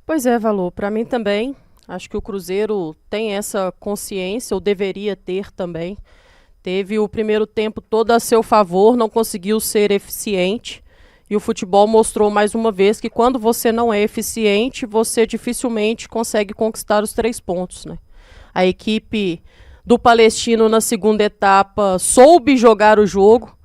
Pois é, Valor, para mim também. Acho que o Cruzeiro tem essa consciência, ou deveria ter também. Teve o primeiro tempo todo a seu favor, não conseguiu ser eficiente. E o futebol mostrou mais uma vez que quando você não é eficiente, você dificilmente consegue conquistar os 3 pontos, né? A equipe do Palestino na segunda etapa soube jogar o jogo.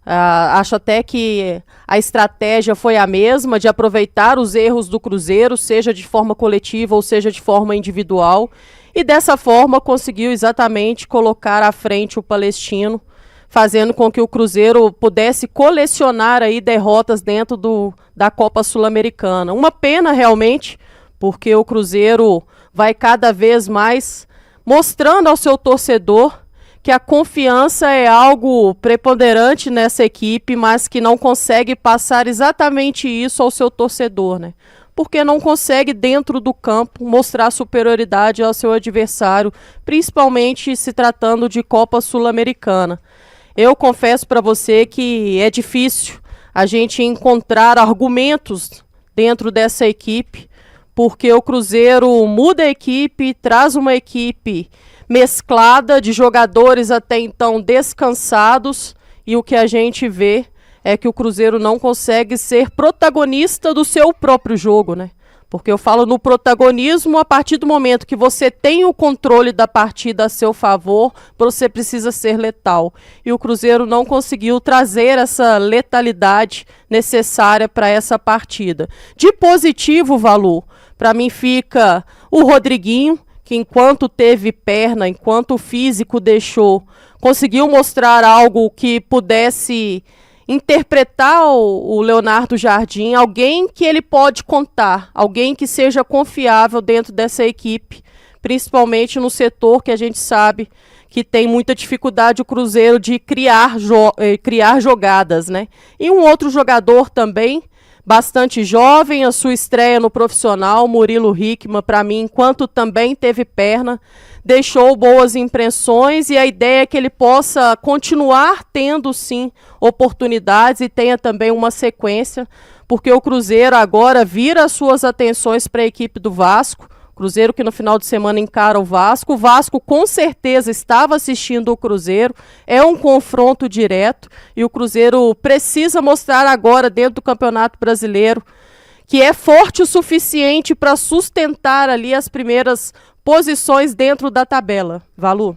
Acho até que a estratégia foi a mesma, de aproveitar os erros do Cruzeiro, seja de forma coletiva ou seja de forma individual, e dessa forma conseguiu exatamente colocar à frente o Palestino, fazendo com que o Cruzeiro pudesse colecionar aí derrotas dentro da Copa Sul-Americana. Uma pena realmente, porque o Cruzeiro vai cada vez mais mostrando ao seu torcedor que a confiança é algo preponderante nessa equipe, mas que não consegue passar exatamente isso ao seu torcedor, né? Porque não consegue, dentro do campo, mostrar superioridade ao seu adversário, principalmente se tratando de Copa Sul-Americana. Eu confesso para você que é difícil a gente encontrar argumentos dentro dessa equipe, porque o Cruzeiro muda a equipe, traz uma equipe mesclada de jogadores até então descansados, e o que a gente vê é que o Cruzeiro não consegue ser protagonista do seu próprio jogo, né? Porque eu falo no protagonismo a partir do momento que você tem o controle da partida a seu favor, você precisa ser letal. E o Cruzeiro não conseguiu trazer essa letalidade necessária para essa partida. De positivo, Valu, para mim fica o Rodriguinho, que enquanto teve perna, enquanto o físico deixou, conseguiu mostrar algo que pudesse interpretar o Leonardo Jardim, alguém que ele pode contar, alguém que seja confiável dentro dessa equipe, principalmente no setor que a gente sabe que tem muita dificuldade o Cruzeiro de criar jogadas, né? E um outro jogador também, bastante jovem, a sua estreia no profissional, Murilo Hickman, para mim, enquanto também teve perna, deixou boas impressões, e a ideia é que ele possa continuar tendo, sim, oportunidades e tenha também uma sequência, porque o Cruzeiro agora vira as suas atenções para a equipe do Vasco. Cruzeiro que no final de semana encara o Vasco com certeza estava assistindo o Cruzeiro, é um confronto direto, e o Cruzeiro precisa mostrar agora dentro do Campeonato Brasileiro que é forte o suficiente para sustentar ali as primeiras posições dentro da tabela. Valu?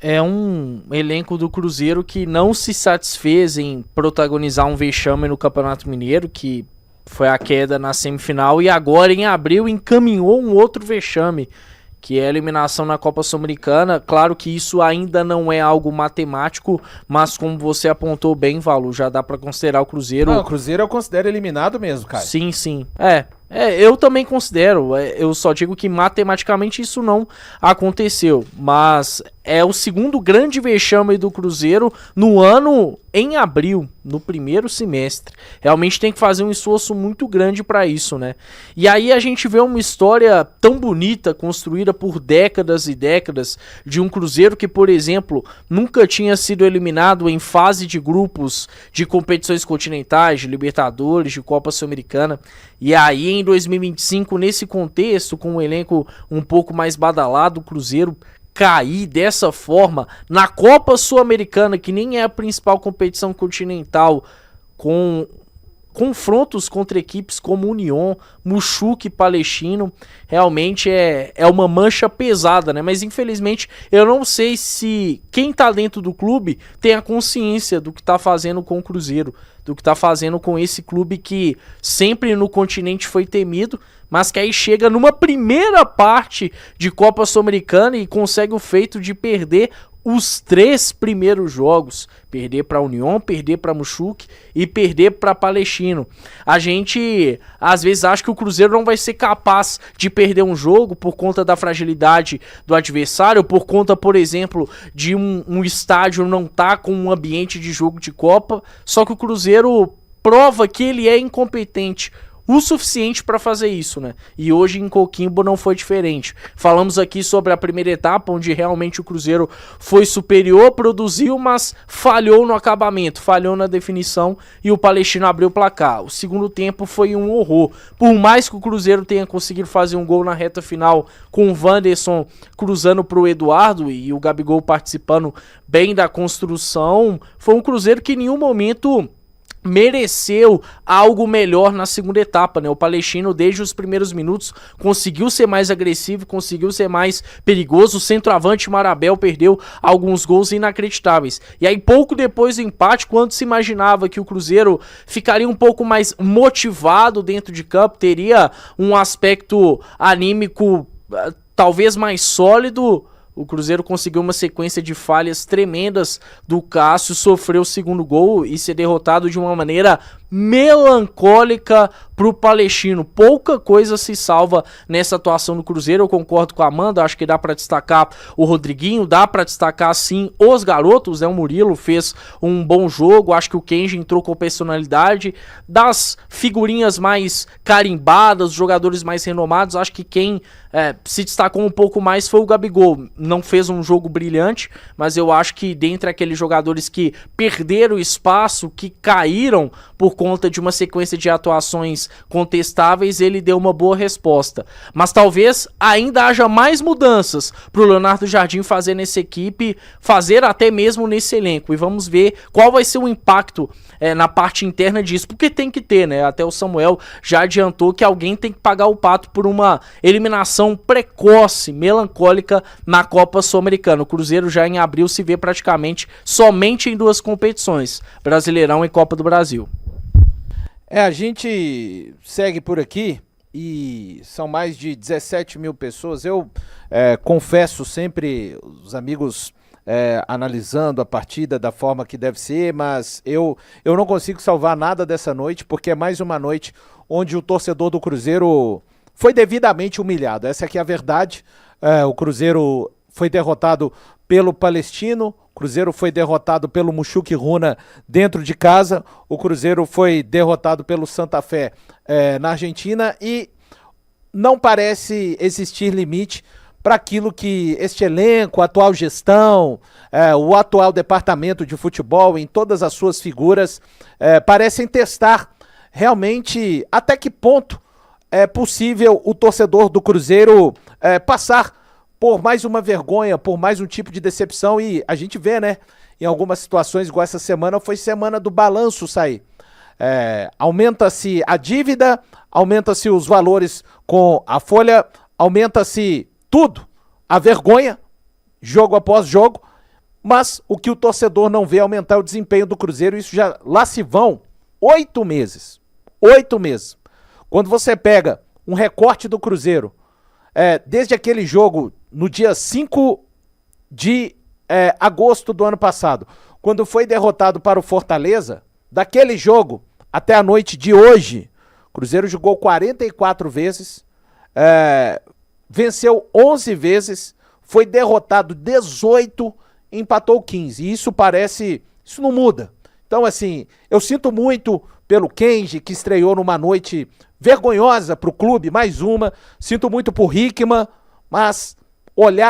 É um elenco do Cruzeiro que não se satisfez em protagonizar um vexame no Campeonato Mineiro, que foi a queda na semifinal, e agora em abril encaminhou um outro vexame, que é a eliminação na Copa Sul-Americana. Claro que isso ainda não é algo matemático, mas como você apontou bem, Valu, já dá pra considerar o Cruzeiro... Não, o Cruzeiro eu considero eliminado mesmo, cara. Sim, sim. Eu também considero. Eu só digo que matematicamente isso não aconteceu, mas é o segundo grande vexame do Cruzeiro no ano, em abril, no primeiro semestre. Realmente tem que fazer um esforço muito grande para isso, né? E aí a gente vê uma história tão bonita, construída por décadas e décadas, de um Cruzeiro que, por exemplo, nunca tinha sido eliminado em fase de grupos de competições continentais, de Libertadores, de Copa Sul-Americana. E aí em 2025, nesse contexto, com um elenco um pouco mais badalado, o Cruzeiro cair dessa forma na Copa Sul-Americana, que nem é a principal competição continental, com confrontos contra equipes como União, Muxuque e Palestino, realmente é uma mancha pesada, né? Mas infelizmente eu não sei se quem tá dentro do clube tem a consciência do que tá fazendo com o Cruzeiro, do que tá fazendo com esse clube que sempre no continente foi temido, mas que aí chega numa primeira parte de Copa Sul-Americana e consegue o feito de perder os 3 primeiros jogos, perder para a União, perder para Muxuque e perder para Palestino. A gente às vezes acha que o Cruzeiro não vai ser capaz de perder um jogo por conta da fragilidade do adversário, por conta, por exemplo, de um estádio não estar com um ambiente de jogo de Copa, só que o Cruzeiro prova que ele é incompetente o suficiente para fazer isso, né? E hoje em Coquimbo não foi diferente. Falamos aqui sobre a primeira etapa, onde realmente o Cruzeiro foi superior, produziu, mas falhou no acabamento, falhou na definição e o Palestino abriu o placar. O segundo tempo foi um horror. Por mais que o Cruzeiro tenha conseguido fazer um gol na reta final com o Wanderson cruzando para o Eduardo e o Gabigol participando bem da construção, foi um Cruzeiro que em nenhum momento mereceu algo melhor na segunda etapa, né? O Palestino, desde os primeiros minutos, conseguiu ser mais agressivo, conseguiu ser mais perigoso. O centroavante Marabel perdeu alguns gols inacreditáveis. E aí, pouco depois do empate, quando se imaginava que o Cruzeiro ficaria um pouco mais motivado dentro de campo, teria um aspecto anímico talvez mais sólido, o Cruzeiro conseguiu uma sequência de falhas tremendas do Cássio, sofreu o segundo gol e ser derrotado de uma maneira melancólica pro Palestino. Pouca coisa se salva nessa atuação do Cruzeiro. Eu concordo com a Amanda, acho que dá pra destacar o Rodriguinho, dá pra destacar sim os garotos, né? O Murilo fez um bom jogo, acho que o Kenji entrou com personalidade. Das figurinhas mais carimbadas, jogadores mais renomados, acho que quem se destacou um pouco mais foi o Gabigol. Não fez um jogo brilhante, mas eu acho que dentre aqueles jogadores que perderam espaço, que caíram por conta de uma sequência de atuações contestáveis, ele deu uma boa resposta. Mas talvez ainda haja mais mudanças para o Leonardo Jardim fazer nessa equipe, fazer até mesmo nesse elenco. E vamos ver qual vai ser o impacto na parte interna disso, porque tem que ter, né? Até o Samuel já adiantou que alguém tem que pagar o pato por uma eliminação precoce, melancólica na Copa Sul-Americana. O Cruzeiro já em abril se vê praticamente somente em duas competições, Brasileirão e Copa do Brasil. A gente segue por aqui e são mais de 17 mil pessoas. Eu confesso sempre, os amigos analisando a partida da forma que deve ser, mas eu não consigo salvar nada dessa noite, porque é mais uma noite onde o torcedor do Cruzeiro foi devidamente humilhado. Essa aqui é a verdade. O Cruzeiro foi derrotado pelo Palestino, o Cruzeiro foi derrotado pelo Mushuc Runa dentro de casa, o Cruzeiro foi derrotado pelo Santa Fé na Argentina e não parece existir limite para aquilo que este elenco, a atual gestão, o atual departamento de futebol em todas as suas figuras parecem testar realmente até que ponto é possível o torcedor do Cruzeiro passar por mais uma vergonha, por mais um tipo de decepção. E a gente vê, né, em algumas situações, igual essa semana, foi semana do balanço sair. Aumenta-se a dívida, aumenta-se os valores com a folha, aumenta-se tudo, a vergonha, jogo após jogo, mas o que o torcedor não vê é aumentar o desempenho do Cruzeiro. Isso já lá se vão 8 meses. 8 meses. Quando você pega um recorte do Cruzeiro, desde aquele jogo no dia 5 de agosto do ano passado, quando foi derrotado para o Fortaleza, daquele jogo até a noite de hoje, o Cruzeiro jogou 44 vezes, venceu 11 vezes, foi derrotado 18, empatou 15. E isso não muda. Então, assim, eu sinto muito pelo Kenji, que estreou numa noite vergonhosa pro clube, mais uma. Sinto muito por Hickman, mas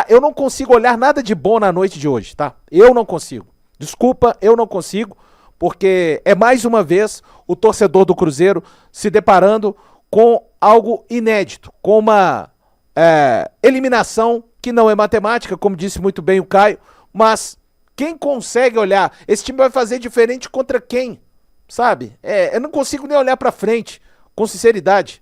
eu não consigo olhar nada de bom na noite de hoje, tá? Eu não consigo. Desculpa, eu não consigo, porque é mais uma vez o torcedor do Cruzeiro se deparando com algo inédito, com uma eliminação que não é matemática, como disse muito bem o Caio, mas quem consegue olhar, esse time vai fazer diferente contra quem? Sabe? Eu não consigo nem olhar pra frente, com sinceridade.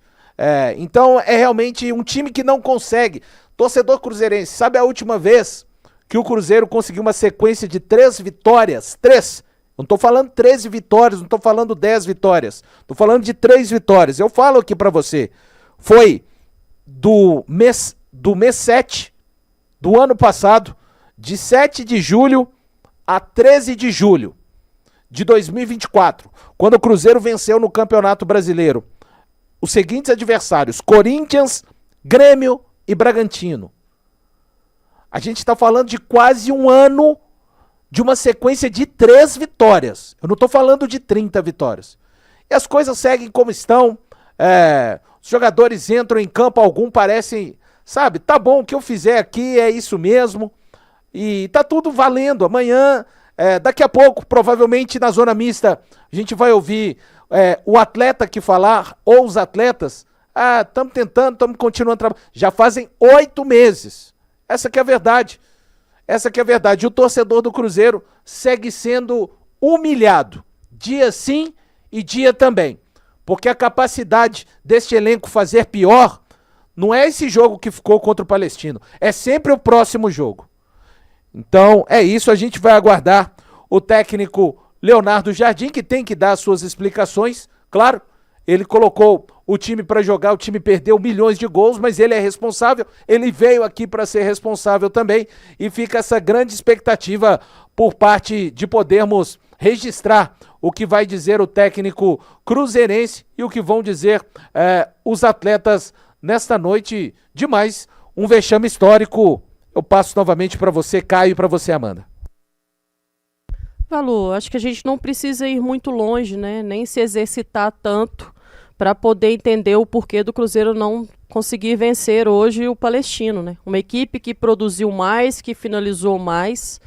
Então é realmente um time que não consegue. Torcedor cruzeirense, sabe a última vez que o Cruzeiro conseguiu uma sequência de 3 vitórias? 3. Não tô falando 13 vitórias, não tô falando 10 vitórias. Tô falando de 3 vitórias. Eu falo aqui pra você. Foi do mês 7 do ano passado, de 7 de julho a 13 de julho de 2024, quando o Cruzeiro venceu no Campeonato Brasileiro os seguintes adversários: Corinthians, Grêmio e Bragantino. A gente está falando de quase um ano de uma sequência de 3 vitórias. Eu não estou falando de 30 vitórias. E as coisas seguem como estão. Os jogadores entram em campo, algum parecem, sabe, tá bom, o que eu fizer aqui é isso mesmo, e tá tudo valendo. Amanhã, daqui a pouco, provavelmente na zona mista, a gente vai ouvir o atleta que falar, ou os atletas, estamos tentando, estamos continuando trabalhando. Já fazem 8 meses. Essa que é a verdade. Essa que é a verdade. E o torcedor do Cruzeiro segue sendo humilhado, dia sim e dia também. Porque a capacidade deste elenco fazer pior não é esse jogo que ficou contra o Palestino, é sempre o próximo jogo. Então é isso, a gente vai aguardar o técnico Leonardo Jardim, que tem que dar as suas explicações. Claro, ele colocou o time para jogar, o time perdeu milhões de gols, mas ele é responsável, ele veio aqui para ser responsável também, e fica essa grande expectativa por parte de podermos registrar o que vai dizer o técnico cruzeirense e o que vão dizer os atletas nesta noite de mais um vexame histórico. Eu passo novamente para você, Caio, e para você, Amanda. Valu, acho que a gente não precisa ir muito longe, né? Nem se exercitar tanto para poder entender o porquê do Cruzeiro não conseguir vencer hoje o Palestino, né? Uma equipe que produziu mais, que finalizou mais,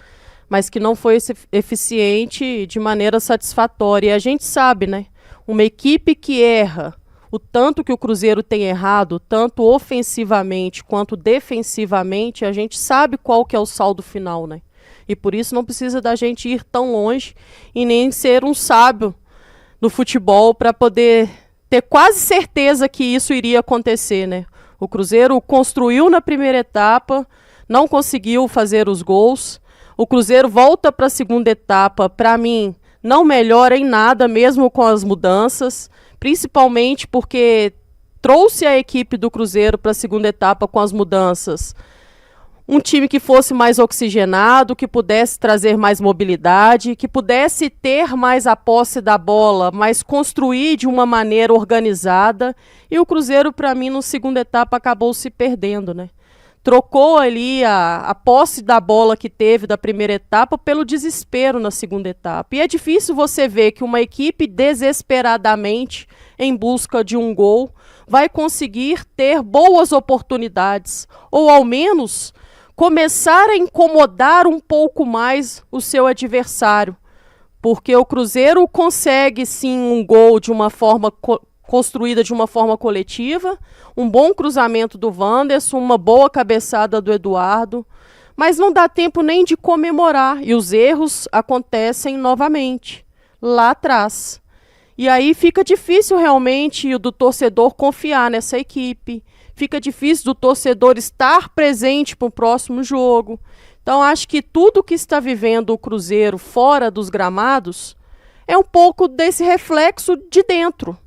mas que não foi eficiente de maneira satisfatória. E a gente sabe, né? Uma equipe que erra o tanto que o Cruzeiro tem errado, tanto ofensivamente quanto defensivamente, a gente sabe qual que é o saldo final, né? E por isso não precisa da gente ir tão longe e nem ser um sábio no futebol para poder ter quase certeza que isso iria acontecer, né? O Cruzeiro construiu na primeira etapa, não conseguiu fazer os gols. O Cruzeiro volta para a segunda etapa, para mim, não melhora em nada, mesmo com as mudanças, principalmente porque trouxe a equipe do Cruzeiro para a segunda etapa com as mudanças. Um time que fosse mais oxigenado, que pudesse trazer mais mobilidade, que pudesse ter mais a posse da bola, mas construir de uma maneira organizada. E o Cruzeiro, para mim, na segunda etapa, acabou se perdendo, né? Trocou ali a posse da bola que teve da primeira etapa pelo desespero na segunda etapa. E é difícil você ver que uma equipe desesperadamente em busca de um gol vai conseguir ter boas oportunidades, ou ao menos começar a incomodar um pouco mais o seu adversário. Porque o Cruzeiro consegue sim um gol de uma forma construída de uma forma coletiva, um bom cruzamento do Wanderson, uma boa cabeçada do Eduardo, mas não dá tempo nem de comemorar, e os erros acontecem novamente, lá atrás. E aí fica difícil realmente do torcedor confiar nessa equipe, fica difícil do torcedor estar presente para o próximo jogo. Então acho que tudo que está vivendo o Cruzeiro fora dos gramados é um pouco desse reflexo de dentro.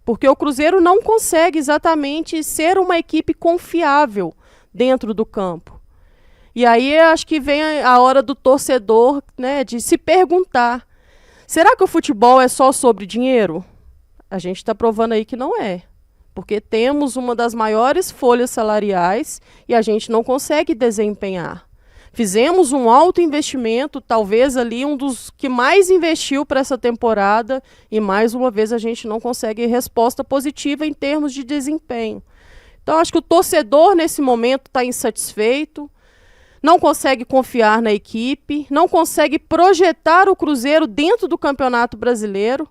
Porque o Cruzeiro não consegue exatamente ser uma equipe confiável dentro do campo. E aí acho que vem a hora do torcedor, né, de se perguntar, será que o futebol é só sobre dinheiro? A gente está provando aí que não é. Porque temos uma das maiores folhas salariais e a gente não consegue desempenhar. Fizemos um alto investimento, talvez ali um dos que mais investiu para essa temporada, e mais uma vez a gente não consegue resposta positiva em termos de desempenho. Então acho que o torcedor nesse momento está insatisfeito, não consegue confiar na equipe, não consegue projetar o Cruzeiro dentro do Campeonato Brasileiro,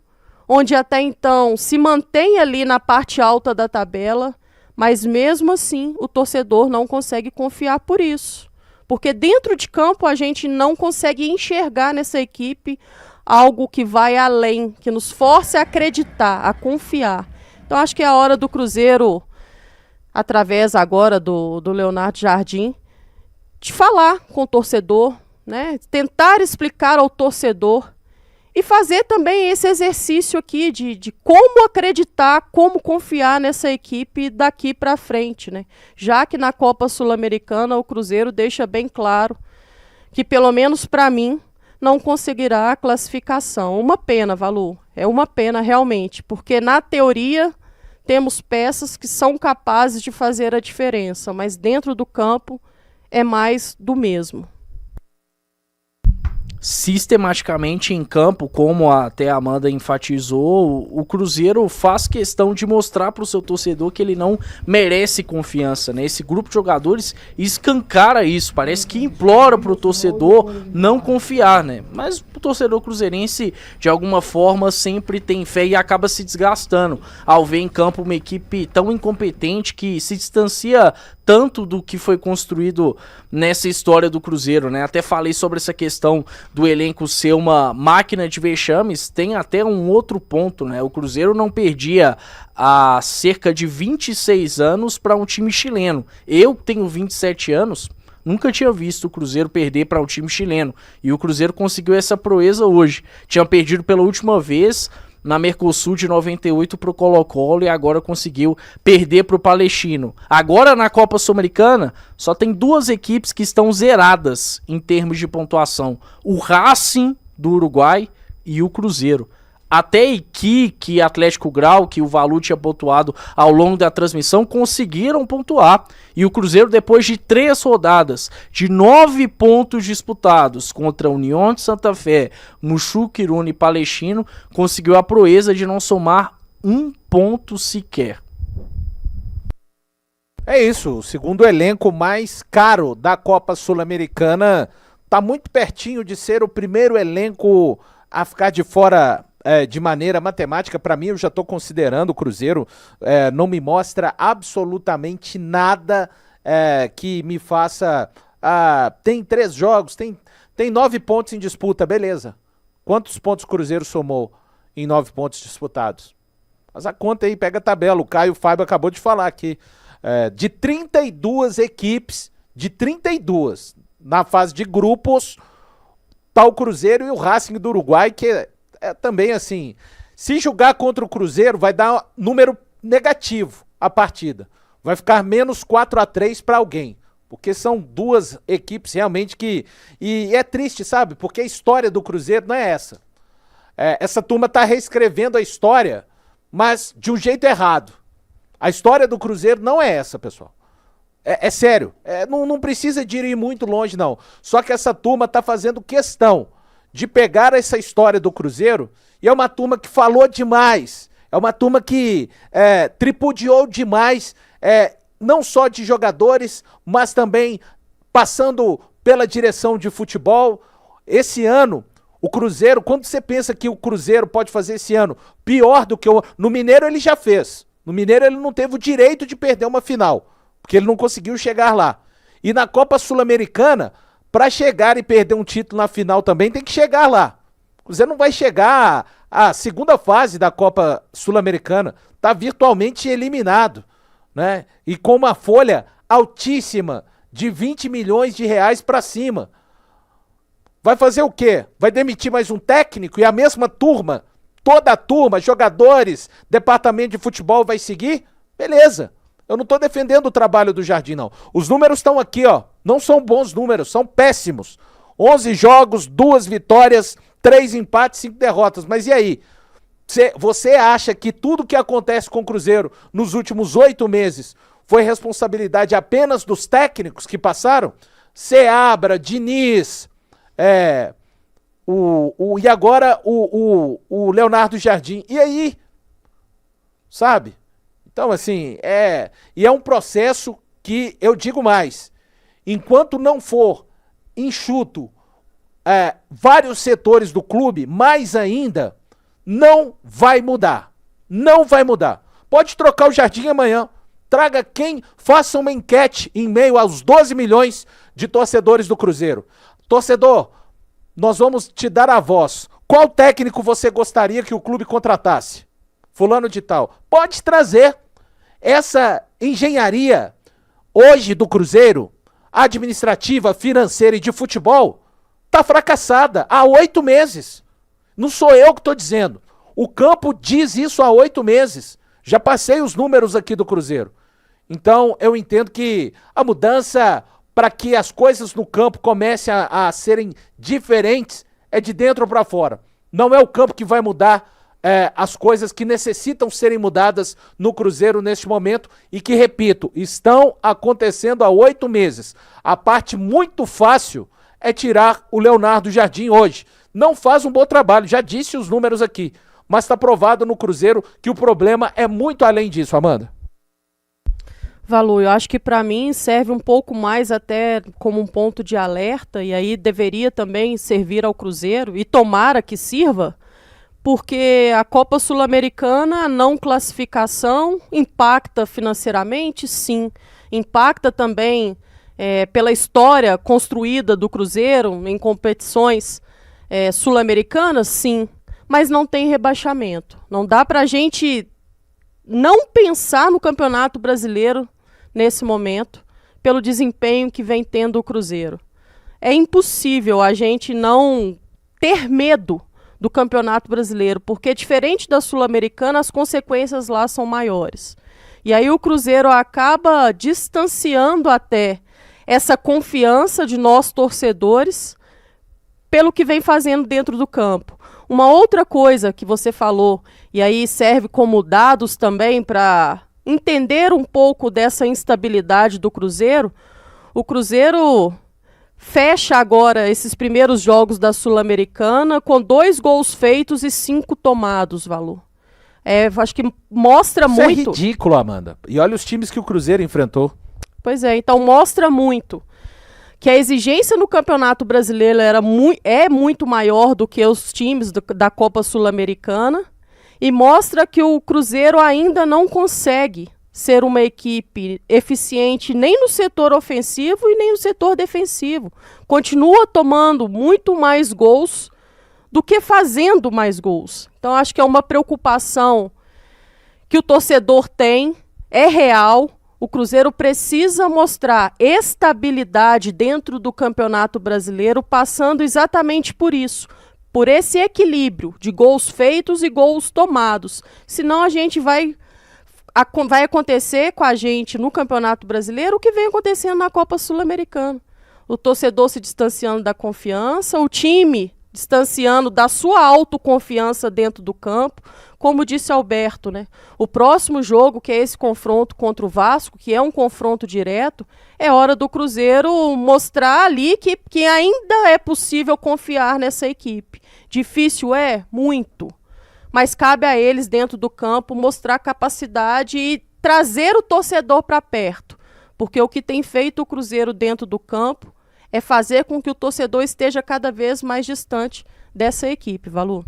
onde até então se mantém ali na parte alta da tabela, mas mesmo assim o torcedor não consegue confiar por isso. Porque dentro de campo a gente não consegue enxergar nessa equipe algo que vai além, que nos force a acreditar, a confiar. Então acho que é a hora do Cruzeiro, através agora do Leonardo Jardim, de falar com o torcedor, né? Tentar explicar ao torcedor e fazer também esse exercício aqui de como acreditar, como confiar nessa equipe daqui para frente, né? Já que na Copa Sul-Americana o Cruzeiro deixa bem claro que, pelo menos para mim, não conseguirá a classificação. Uma pena, Valu, é uma pena realmente, porque na teoria temos peças que são capazes de fazer a diferença, mas dentro do campo é mais do mesmo. sistematicamente em campo, como até a Amanda enfatizou, o Cruzeiro faz questão de mostrar para o seu torcedor que ele não merece confiança, né? Esse grupo de jogadores escancara isso, parece que implora para o torcedor não confiar, né? Mas o torcedor cruzeirense, de alguma forma, sempre tem fé e acaba se desgastando ao ver em campo uma equipe tão incompetente que se distancia tanto do que foi construído nessa história do Cruzeiro, né? Até falei sobre essa questão do elenco ser uma máquina de vexames, tem até um outro ponto, né? O Cruzeiro não perdia há cerca de 26 anos para um time chileno. Eu tenho 27 anos, nunca tinha visto o Cruzeiro perder para um time chileno, e o Cruzeiro conseguiu essa proeza hoje. Tinha perdido pela última vez na Mercosul de 98 pro Colo-Colo e agora conseguiu perder pro Palestino. Agora na Copa Sul-Americana só tem duas equipes que estão zeradas em termos de pontuação: o Racing do Uruguai e o Cruzeiro. Até Iquique e Atlético Grau, que o Valu tinha pontuado ao longo da transmissão, conseguiram pontuar. E o Cruzeiro, depois de 3 rodadas, de 9 pontos disputados contra União de Santa Fé, Mushu, Quiruna e Palestino, conseguiu a proeza de não somar 1 ponto sequer. É isso, o segundo elenco mais caro da Copa Sul-Americana está muito pertinho de ser o primeiro elenco a ficar de fora de maneira matemática. Para mim, eu já estou considerando o Cruzeiro, não me mostra absolutamente nada que me faça... tem 3 jogos, tem 9 pontos em disputa, beleza. Quantos pontos o Cruzeiro somou em 9 pontos disputados? Faz a conta aí, pega a tabela. O Caio Fábio acabou de falar aqui. De 32 equipes, de 32 na fase de grupos, tá o Cruzeiro e o Racing do Uruguai, que é também assim, se jogar contra o Cruzeiro vai dar número negativo a partida, vai ficar menos 4-3 para alguém, porque são duas equipes realmente que, e é triste, sabe, porque a história do Cruzeiro não é essa, essa turma tá reescrevendo a história, mas de um jeito errado. A história do Cruzeiro não é essa, pessoal. É sério, não precisa de ir muito longe não, só que essa turma tá fazendo questão de pegar essa história do Cruzeiro, e é uma turma que falou demais, é uma turma que tripudiou demais, não só de jogadores, mas também passando pela direção de futebol. Esse ano, o Cruzeiro, quando você pensa que o Cruzeiro pode fazer esse ano pior do que no Mineiro ele já fez, no Mineiro ele não teve o direito de perder uma final, porque ele não conseguiu chegar lá, e na Copa Sul-Americana, para chegar e perder um título na final também, tem que chegar lá. O Cruzeiro não vai chegar à segunda fase da Copa Sul-Americana. Está virtualmente eliminado, né? E com uma folha altíssima de 20 milhões de reais para cima. Vai fazer o quê? Vai demitir mais um técnico e a mesma turma, toda a turma, jogadores, departamento de futebol vai seguir? Beleza. Eu não estou defendendo o trabalho do Jardim, não. Os números estão aqui, ó. Não são bons números, são péssimos. 11 jogos, 2 vitórias, 3 empates, 5 derrotas. Mas e aí? Você acha que tudo que acontece com o Cruzeiro nos últimos 8 meses foi responsabilidade apenas dos técnicos que passaram? Seabra, Diniz, e agora o Leonardo Jardim. E aí? Sabe? Então, assim, e é um processo que, eu digo mais, enquanto não for enxuto vários setores do clube, mais ainda, não vai mudar. Não vai mudar. Pode trocar o Jardim amanhã. Traga faça uma enquete em meio aos 12 milhões de torcedores do Cruzeiro. Torcedor, nós vamos te dar a voz. Qual técnico você gostaria que o clube contratasse? Fulano de tal. Pode trazer. Essa engenharia hoje do Cruzeiro, administrativa, financeira e de futebol, está fracassada há 8 meses. Não sou eu que estou dizendo. O campo diz isso há 8 meses. Já passei os números aqui do Cruzeiro. Então eu entendo que a mudança para que as coisas no campo comecem a serem diferentes é de dentro para fora. Não é o campo que vai mudar as coisas que necessitam serem mudadas no Cruzeiro neste momento e que, repito, estão acontecendo há 8 meses. A parte muito fácil é tirar o Leonardo Jardim hoje. Não faz um bom trabalho, já disse os números aqui, mas está provado no Cruzeiro que o problema é muito além disso, Amanda. Valu, eu acho que para mim serve um pouco mais até como um ponto de alerta, e aí deveria também servir ao Cruzeiro, e tomara que sirva, porque a Copa Sul-Americana, a não classificação, impacta financeiramente, sim. Impacta também pela história construída do Cruzeiro em competições sul-americanas, sim. Mas não tem rebaixamento. Não dá para a gente não pensar no Campeonato Brasileiro nesse momento, pelo desempenho que vem tendo o Cruzeiro. É impossível a gente não ter medo do Campeonato Brasileiro, porque diferente da Sul-Americana, as consequências lá são maiores. E aí o Cruzeiro acaba distanciando até essa confiança de nós torcedores pelo que vem fazendo dentro do campo. Uma outra coisa que você falou, e aí serve como dados também para entender um pouco dessa instabilidade do Cruzeiro, o Cruzeiro fecha agora esses primeiros jogos da Sul-Americana com 2 gols feitos e 5 tomados, Valu. Acho que mostra Isso muito. É ridículo, Amanda. E olha os times que o Cruzeiro enfrentou. Pois é, então mostra muito que a exigência no Campeonato Brasileiro é muito maior do que os times da Copa Sul-Americana, e mostra que o Cruzeiro ainda não consegue ser uma equipe eficiente nem no setor ofensivo e nem no setor defensivo. Continua tomando muito mais gols do que fazendo mais gols. Então acho que é uma preocupação que o torcedor tem, é real. O Cruzeiro precisa mostrar estabilidade dentro do Campeonato Brasileiro, passando exatamente por isso, por esse equilíbrio de gols feitos e gols tomados. Senão a gente vai acontecer com a gente no Campeonato Brasileiro o que vem acontecendo na Copa Sul-Americana. O torcedor se distanciando da confiança, o time distanciando da sua autoconfiança dentro do campo. Como disse Alberto, né? O próximo jogo, que é esse confronto contra o Vasco, que é um confronto direto, é hora do Cruzeiro mostrar ali que ainda é possível confiar nessa equipe. Difícil muito, mas cabe a eles dentro do campo mostrar capacidade e trazer o torcedor para perto, porque o que tem feito o Cruzeiro dentro do campo é fazer com que o torcedor esteja cada vez mais distante dessa equipe, Valu.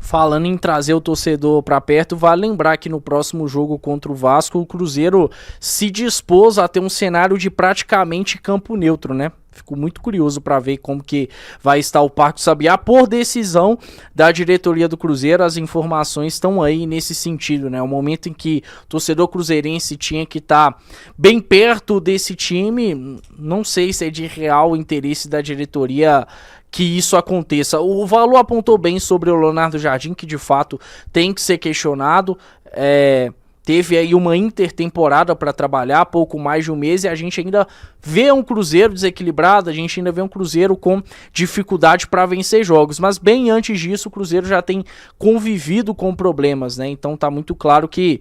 Falando em trazer o torcedor para perto, vale lembrar que no próximo jogo contra o Vasco, o Cruzeiro se dispôs a ter um cenário de praticamente campo neutro, né? Fico muito curioso para ver como que vai estar o Parque do Sabiá por decisão da diretoria do Cruzeiro. As informações estão aí nesse sentido, né? O momento em que o torcedor cruzeirense tinha que estar bem perto desse time, não sei se é de real interesse da diretoria que isso aconteça. O Valu apontou bem sobre o Leonardo Jardim, que de fato tem que ser questionado. Teve aí uma intertemporada para trabalhar, pouco mais de um mês, e a gente ainda vê um Cruzeiro desequilibrado, a gente ainda vê um Cruzeiro com dificuldade para vencer jogos. Mas bem antes disso, o Cruzeiro já tem convivido com problemas, né? Então tá muito claro que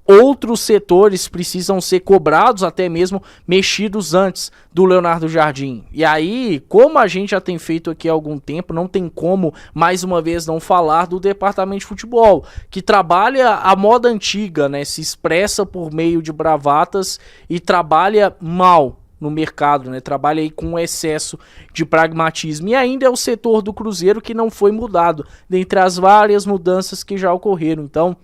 outros setores precisam ser cobrados, até mesmo mexidos antes do Leonardo Jardim. E aí, como a gente já tem feito aqui há algum tempo, não tem como, mais uma vez, não falar do departamento de futebol, que trabalha a moda antiga, né? Se expressa por meio de bravatas e trabalha mal no mercado, né? Trabalha aí com excesso de pragmatismo. E ainda é o setor do Cruzeiro que não foi mudado, dentre as várias mudanças que já ocorreram. Então,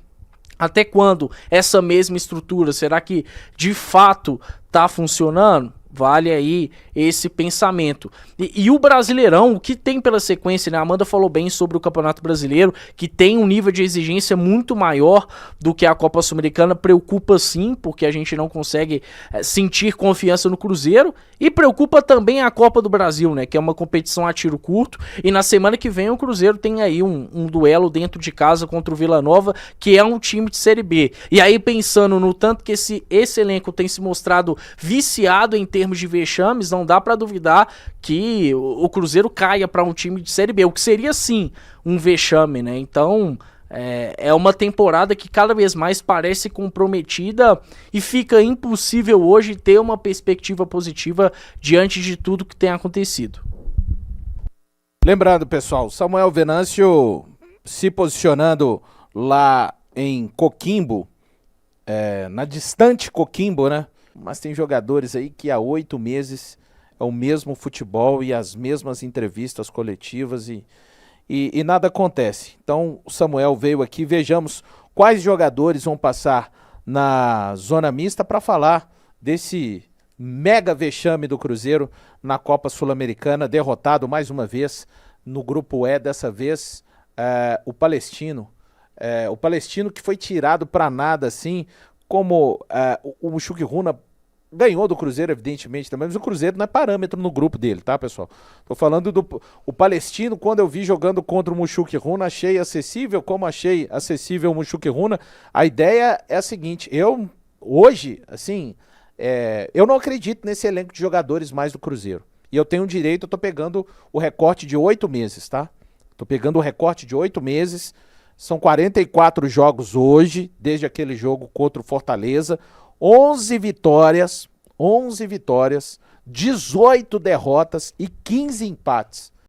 até quando essa mesma estrutura? Será que de fato está funcionando? Vale aí esse pensamento. E o Brasileirão, o que tem pela sequência, né? A Amanda falou bem sobre o Campeonato Brasileiro, que tem um nível de exigência muito maior do que a Copa Sul-Americana. Preocupa sim, porque a gente não consegue sentir confiança no Cruzeiro. E preocupa também a Copa do Brasil, né? Que é uma competição a tiro curto. E na semana que vem o Cruzeiro tem aí um duelo dentro de casa contra o Vila Nova, que é um time de Série B. E aí pensando no tanto que esse elenco tem se mostrado viciado em termos de vexames, não dá pra duvidar que o Cruzeiro caia pra um time de Série B, o que seria sim um vexame, né? Então É uma temporada que cada vez mais parece comprometida e fica impossível hoje ter uma perspectiva positiva diante de tudo que tem acontecido. Lembrando, pessoal, Samuel Venâncio se posicionando lá em Coquimbo, na distante Coquimbo, né? Mas tem jogadores aí que há 8 meses é o mesmo futebol e as mesmas entrevistas coletivas e nada acontece. Então o Samuel veio aqui, vejamos quais jogadores vão passar na zona mista para falar desse mega vexame do Cruzeiro na Copa Sul-Americana, derrotado mais uma vez no grupo E, dessa vez o Palestino. O Palestino que foi tirado para nada, assim, como o Muxuquiruna ganhou do Cruzeiro, evidentemente, também, mas o Cruzeiro não é parâmetro no grupo dele, tá, pessoal? Tô falando o Palestino, quando eu vi jogando contra o Muxuquiruna, achei acessível, como achei acessível o Muxuquiruna. A ideia é a seguinte, hoje, assim, eu não acredito nesse elenco de jogadores mais do Cruzeiro. E eu tenho direito, eu tô pegando o recorte de 8 meses, tá? Tô pegando o recorte de 8 meses, são 44 jogos hoje, desde aquele jogo contra o Fortaleza, 11 vitórias, 18 derrotas e 15 empates.